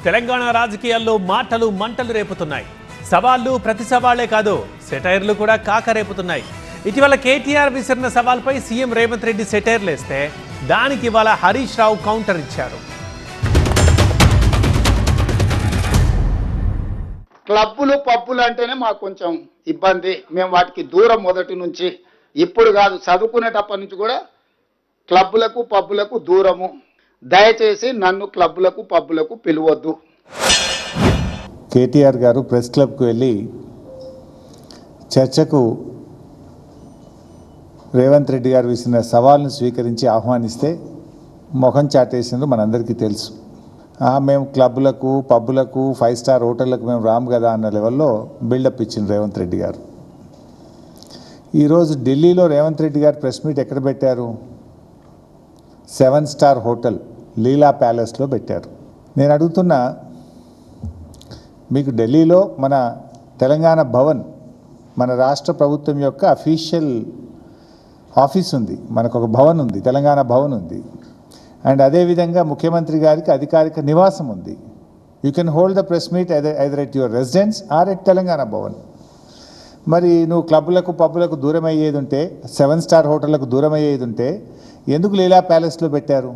తెలంగాణ రాజకీయాల్లో మాటలు మంటలు రేపుతున్నాయి. సవాళ్లు ప్రతి సవాళ్లే కాదు, సెటైర్లు కూడా కాకరేపుతున్నాయి. ఇటీవల కేటీఆర్ విసిరిన సవాల్పై సీఎం రేవంత్ రెడ్డి సెటైర్లేస్తే దానికి ఇవాళ హరీష్ రావు కౌంటర్ ఇచ్చారు. క్లబ్బులు పబ్బులు అంటేనే మాకు కొంచెం ఇబ్బంది. మేము వాటికి దూరం మొదటి నుంచి, ఇప్పుడు కాదు చదువుకునేటప్పటి నుంచి కూడా క్లబ్బులకు పబ్బులకు దూరము. దయచేసి నన్ను క్లబ్బులకు పబ్బులకు పిలవద్దు. కేటీఆర్ గారు ప్రెస్ క్లబ్కు వెళ్ళి చర్చకు రేవంత్ రెడ్డి గారు విసిన సవాల్ను స్వీకరించి ఆహ్వానిస్తే ముఖం చాటేసిందో మనందరికీ తెలుసు. మేము క్లబ్బులకు పబ్బులకు 5 స్టార్ హోటళ్లకు మేము రాము కదా అన్న లెవెల్లో బిల్డప్ ఇచ్చింది రేవంత్ రెడ్డి గారు. ఈరోజు ఢిల్లీలో రేవంత్ రెడ్డి గారు ప్రెస్ మీట్ ఎక్కడ పెట్టారు? 7 స్టార్ హోటల్ లీలా ప్యాలెస్లో పెట్టారు. నేను అడుగుతున్నా, మీకు ఢిల్లీలో మన తెలంగాణ భవన్, మన రాష్ట్ర ప్రభుత్వం యొక్క అఫీషియల్ ఆఫీస్ ఉంది, మనకు ఒక భవన్ ఉంది, తెలంగాణ భవన్ ఉంది. అండ్ అదేవిధంగా ముఖ్యమంత్రి గారికి అధికారిక నివాసం ఉంది. You can hold the press meet either at your residence or at Telangana Bhavan. మరి నువ్వు క్లబ్బులకు పబ్బులకు దూరం అయ్యేది ఉంటే, 7 స్టార్ హోటళ్లకు దూరం అయ్యేది ఉంటే ఎందుకు లీలా ప్యాలెస్లో పెట్టారు?